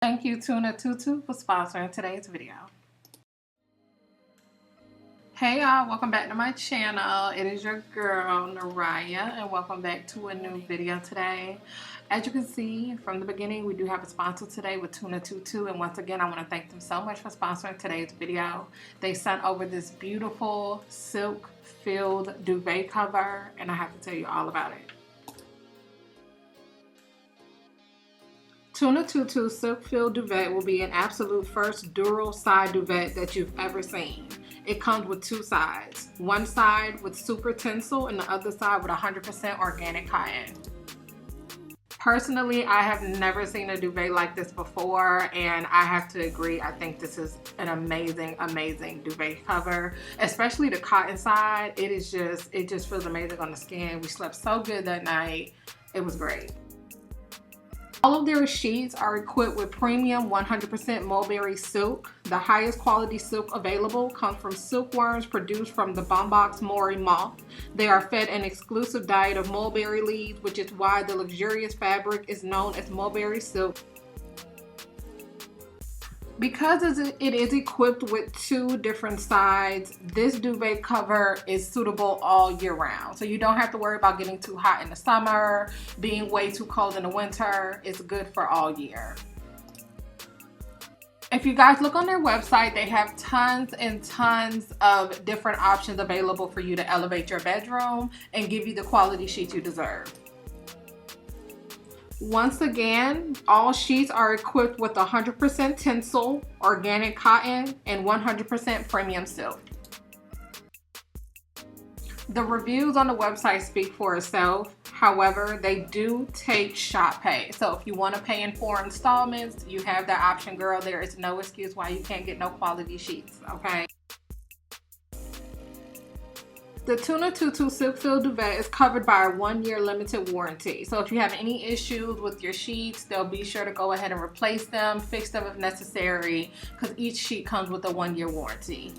Thank you, Tuna Tutu, for sponsoring today's video. Hey y'all, welcome back to my channel. It is your girl, Neriah, and welcome back to a new video today. As you can see from the beginning, we do have a sponsor today with Tuna Tutu, and once again, I want to thank them so much for sponsoring today's video. They sent over this beautiful silk-filled duvet cover, and I have to tell you all about it. Tuna Tutu silk-filled duvet will be an absolute first dual side duvet that you've ever seen. It comes with two sides. One side with super tinsel and the other side with 100% organic cotton. Personally, I have never seen a duvet like this before, and I have to agree, I think this is an amazing, amazing duvet cover. Especially the cotton side, it just feels amazing on the skin. We slept so good that night. It was great. All of their sheets are equipped with premium 100% mulberry silk. The highest quality silk available comes from silkworms produced from the bombox mori moth. They are fed an exclusive diet of mulberry leaves, which is why the luxurious fabric is known as mulberry silk. Because it is equipped with two different sides, this duvet cover is suitable all year round. So you don't have to worry about getting too hot in the summer, being way too cold in the winter. It's good for all year. If you guys look on their website, they have tons and tons of different options available for you to elevate your bedroom and give you the quality sheets you deserve. Once again, all sheets are equipped with 100% tinsel, organic cotton, and 100% premium silk. The reviews on the website speak for itself. However, they do take shop pay. So if you want to pay in 4 installments, you have that option, girl. There is no excuse why you can't get no quality sheets, okay? The Tuna Tutu silk-filled duvet is covered by a 1-year limited warranty. So if you have any issues with your sheets, they'll be sure to go ahead and replace them, fix them if necessary, because each sheet comes with a 1-year warranty.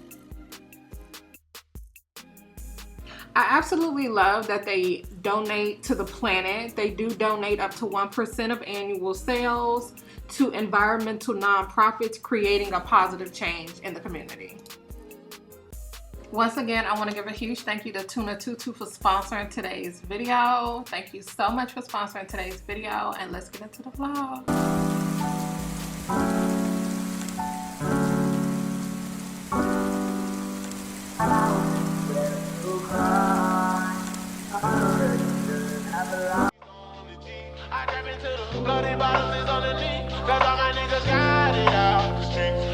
I absolutely love that they donate to the planet. They do donate up to 1% of annual sales to environmental nonprofits, creating a positive change in the community. Once again, I want to give a huge thank you to Tuna Tutu for sponsoring today's video. Thank you so much for sponsoring today's video, and let's get into the vlog.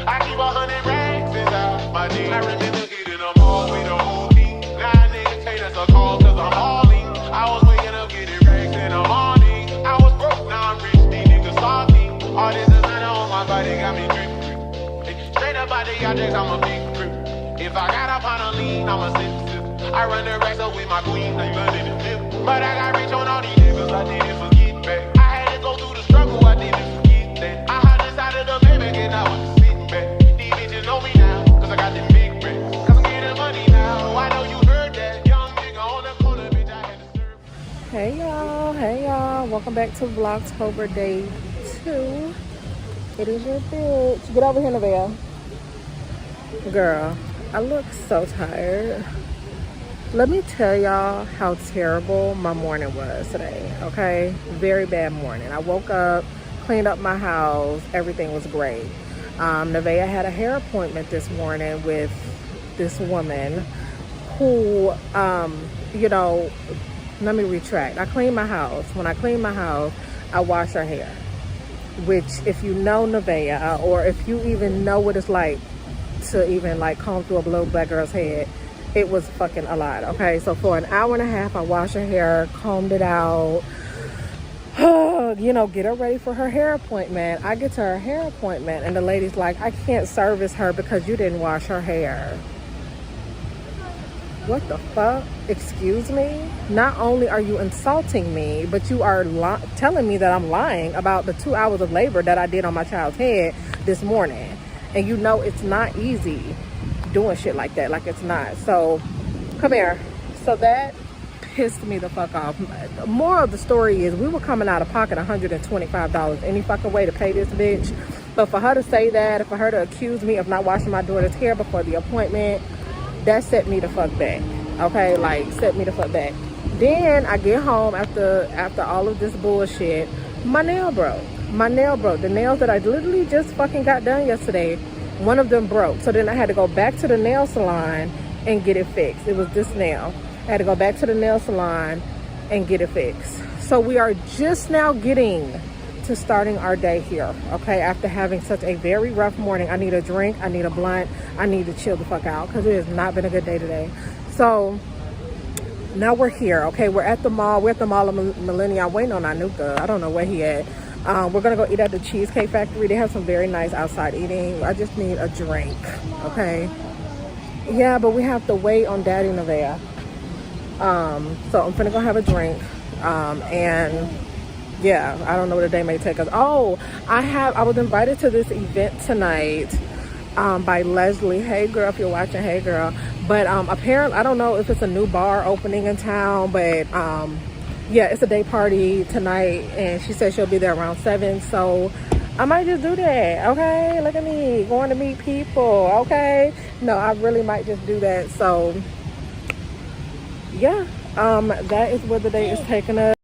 I keep 100 racks inside my jeans. I remember getting them all with the whole team. Now niggas say that's a call cause I'm all in. I was waking up getting racks in the morning. I was broke, now I'm rich, these niggas salty. All this designer on my body got me drip. Straight up out the objects, I'm a big grip. If I got up on a lean, I'm a sip. I run the racks up with my queen, like London and Flip. But I got rich on all these niggas, I didn't forget back. I had to go through the struggle, I didn't forget that. I had decided to pay back and I was sitting back. These bitches know me now, cause I got them big racks. Cause I'm getting money now, I know you heard that. Young nigga on the corner, bitch, I had to serve. Hey y'all, welcome back to Vlogtober day 2. It is your bitch. Get over here, Neriah. Girl, I look so tired. Let me tell y'all how terrible my morning was today, okay? Very bad morning. I woke up, cleaned up my house, everything was great. Neriah had a hair appointment this morning with this woman who, you know, let me retract. I cleaned my house. When I clean my house, I wash her hair. Which, if you know Neriah, or if you even know what it's like to even like comb through a little black girl's head, it was fucking a lot, okay? So for an hour and a half, I washed her hair, combed it out, you know, get her ready for her hair appointment. I get to her hair appointment, and the lady's like, I can't service her because you didn't wash her hair. What the fuck? Excuse me? Not only are you insulting me, but you are telling me that I'm lying about the 2 hours of labor that I did on my child's head this morning. And you know it's not easy doing shit like that. Like, it's not. So, come here. So that pissed me the fuck off. The moral of the story is we were coming out of pocket $125 any fucking way to pay this bitch. But for her to say that, for her to accuse me of not washing my daughter's hair before the appointment, that set me the fuck back. Okay, like set me the fuck back. Then I get home after all of this bullshit. My nail broke. My nail broke. The nails that I literally just fucking got done yesterday, one of them broke. So then I had to go back to the nail salon and get it fixed. It was this nail. I had to go back to the nail salon and get it fixed. So we are just now getting to starting our day here, okay? After having such a very rough morning. I need a drink, I need a blunt, I need to chill the fuck out because it has not been a good day today. So now we're here, okay? We're at the mall. We're at the mall of Millennium. I'm waiting on Anuka. I don't know where he at. We're gonna go eat at the Cheesecake Factory. They have some very nice outside eating. I just need a drink, okay? Yeah, but we have to wait on Daddy Neriah. So I'm finna go have a drink, and yeah, I don't know what the day may take us. Oh, I was invited to this event tonight by Leslie. Hey girl, if you're watching, hey girl. But apparently, I don't know if it's a new bar opening in town, but yeah, it's a day party tonight, and she said she'll be there around 7. So I might just do that, okay? Look at me, going to meet people, okay? No, I really might just do that. So yeah, that is where the day is taking us.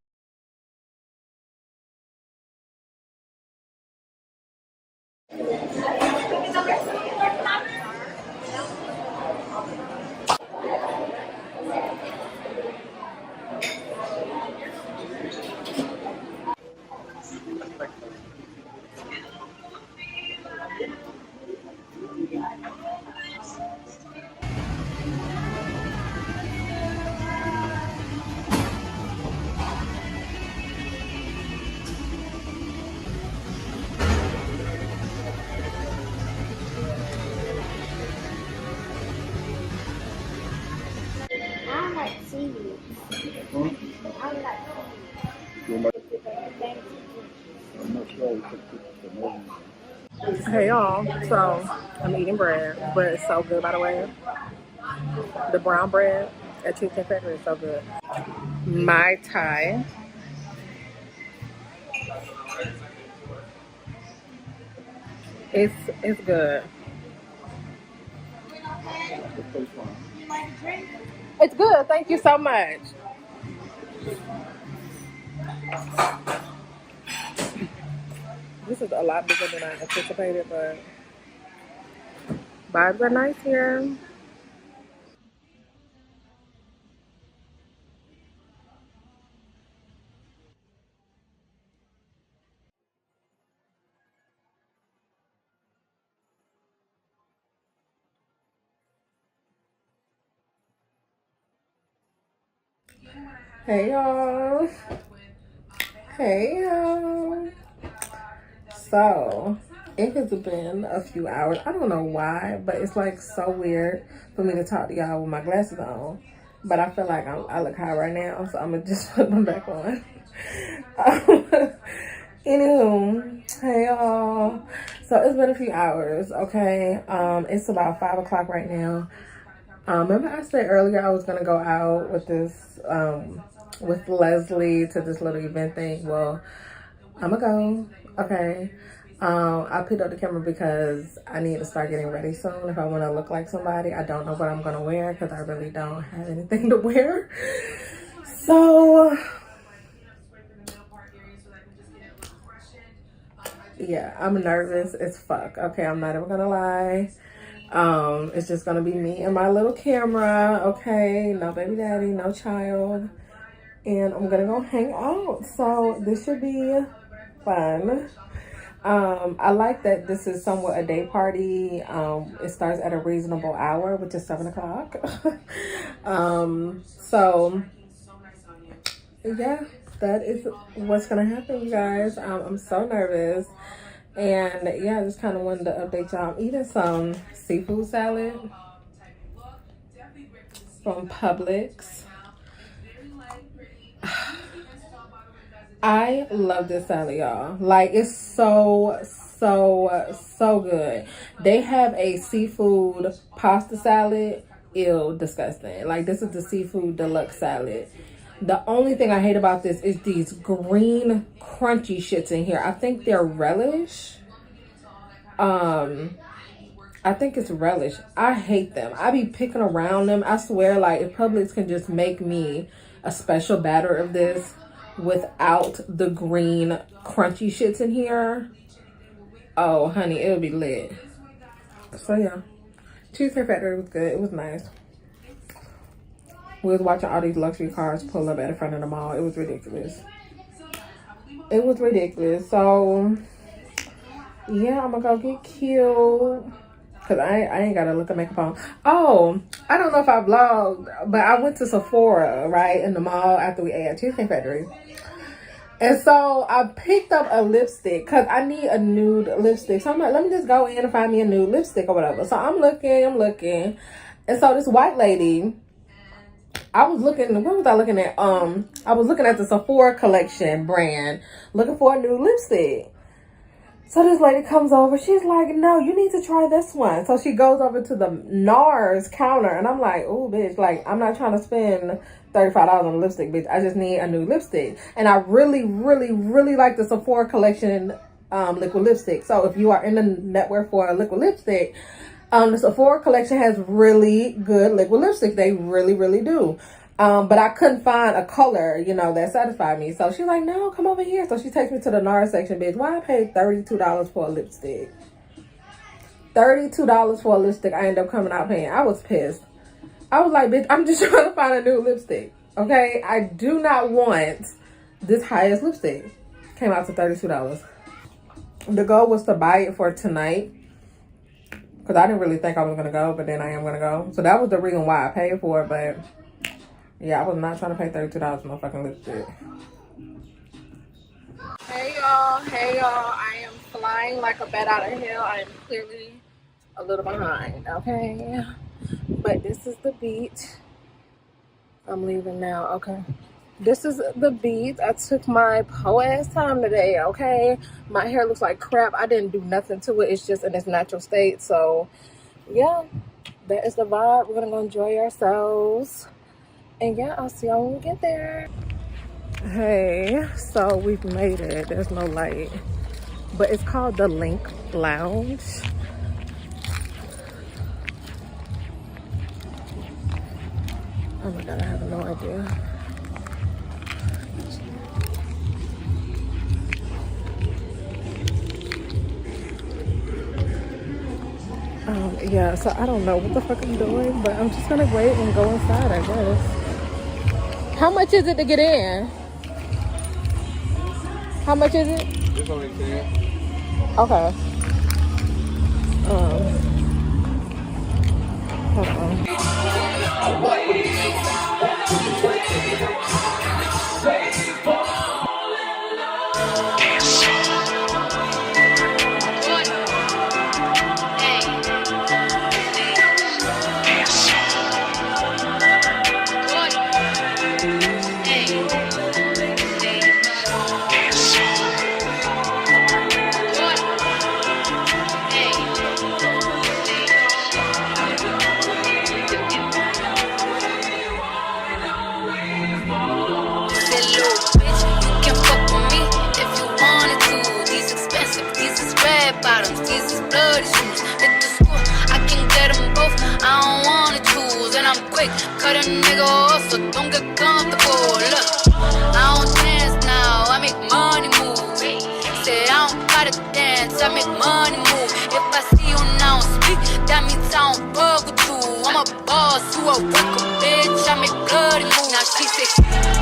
I like seaweed. I like Hey y'all, so I'm eating bread, but it's so good, by the way. The brown bread at Cheesecake Factory is so good. Mai Tai. It's good. It's good. Thank you so much. This is a lot bigger than I anticipated, but vibes are nice here. Hey y'all. Hey y'all. So it has been a few hours. I don't know why, but it's like so weird for me to talk to y'all with my glasses on. But I feel like I look high right now, so I'm gonna just put them back on. Anywho, hey y'all. So it's been a few hours, okay? It's about 5 o'clock right now. Remember I said earlier I was gonna go out with this, with Leslie to this little event thing? Well, I'ma go, okay? I picked up the camera because I need to start getting ready soon if I want to look like somebody. I don't know what I'm going to wear because I really don't have anything to wear. So, yeah, I'm nervous as fuck. Okay, I'm not even going to lie. It's just going to be me and my little camera, okay? No baby daddy, no child. And I'm going to go hang out. So, this should be fun. I like that this is somewhat a day party. It starts at a reasonable hour, which is 7 o'clock. So yeah, that is what's gonna happen, you guys. I'm so nervous, and yeah, I just kind of wanted to update y'all. I'm eating some seafood salad from Publix. I love this salad, y'all. Like, it's so good. They have a seafood pasta salad. Ew, disgusting. Like, this is the seafood deluxe salad. The only thing I hate about this is these green crunchy shits in here. I think they're relish. I think it's Relish. I hate them. I be picking around them. I swear, like, if Publix can just make me a special batter of this without the green crunchy shits in here, oh honey, it'll be lit. So yeah, Cheesecake Factory was good. It was nice. We was watching all these luxury cars pull up at the front of the mall. It was ridiculous. It was ridiculous. So yeah, I'm gonna go get cute. Cause I ain't gotta look at makeup on. Oh, I don't know if I vlogged, but I went to Sephora, right, in the mall after we ate at Cheesecake Factory. And so I picked up a lipstick because I need a nude lipstick. So I'm like, let me just go in and find me a nude lipstick or whatever. So I'm looking. And so this white lady, I was looking, what was I looking at? I was looking at the Sephora collection brand, looking for a new lipstick. So this lady comes over. She's like, no, you need to try this one. So she goes over to the NARS counter. And I'm like, oh, bitch, like, I'm not trying to spend $35 on a lipstick, bitch. I just need a new lipstick. And I really, really, really like the Sephora collection liquid lipstick. So if you are in the network for a liquid lipstick, the Sephora collection has really good liquid lipstick. They really, really do. But I couldn't find a color, you know, that satisfied me. So she's like, no, come over here. So she takes me to the NARS section, bitch. Why I paid $32 for a lipstick? $32 for a lipstick I ended up coming out paying. I was pissed. I was like, bitch, I'm just trying to find a new lipstick. Okay? I do not want this highest lipstick. Came out to $32. The goal was to buy it for tonight. Because I didn't really think I was going to go, but then I am going to go. So that was the reason why I paid for it, but yeah, I was not trying to pay $32 for no fucking lipstick. Hey y'all, I am flying like a bat out of hell. I am clearly a little behind, okay? But this is the beach. I'm leaving now, okay? This is the beach. I took my po-ass time today, okay? My hair looks like crap. I didn't do nothing to it. It's just in its natural state. So, yeah, that is the vibe. We're gonna go enjoy ourselves. And yeah, I'll see y'all when we get there. Hey, so we've made it. There's no light. But it's called the Link Lounge. Oh my God, I have no idea. Yeah, so I don't know what the fuck I'm doing, but I'm just gonna wait and go inside, I guess. How much is it to get in? How much is it? It's only 10. Okay. Hold on. Cut a nigga off, so don't get comfortable. Look, I don't dance now, I make money move. Say I don't gotta dance, I make money move. If I see you now speak, that means I don't fuck with you. I'm a boss, you a worker, bitch, I make bloody move. Now she say,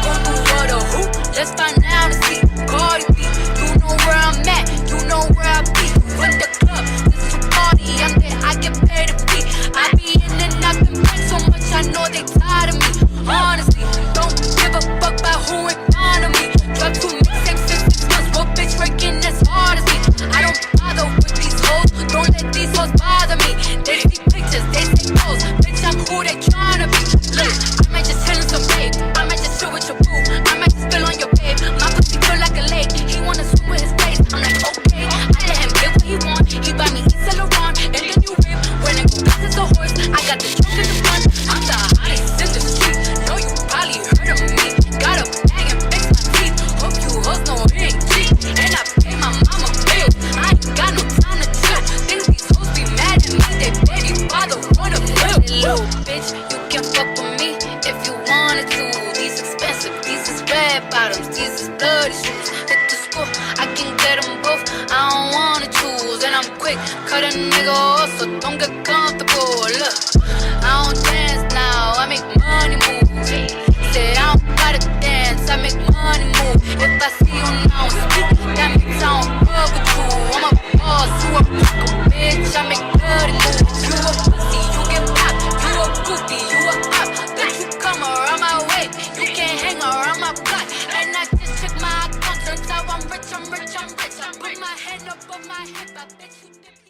gon' do what or who? Let's find out and see. Cardi B, you know where I'm at, you know where I be. With the club, this is a party, I'm there, I get paid to be. I be in and out the bank so much, I know they tired of me. Honestly, don't give a fuck about who in front of me. Drop 2 mixtapes in 6 months, what bitch working as hard as me? I don't bother with these hoes, don't let these hoes bother me. They see pictures, they say posts, bitch I'm who they tryna be. Look, I might just chill in some babe, I might just chill with your boo, I might just spill on your babe. bloody shoes. Hit the school, I can get them both. I don't wanna choose, and I'm quick. Cut a nigga off, so don't get comfortable. Look, I don't dance now, I make money move. Say I don't gotta dance, I make money move. If I see you now speak, that means I don't fuck with you. I'm a boss, you a bitch, I make bloody moves. You a pussy, you get popped. You a goofy, you a op. Don't you come around my way, you can't hang around my block. And I just check my account, turns out I'm rich. I put my hand above my hip, I bet you dip.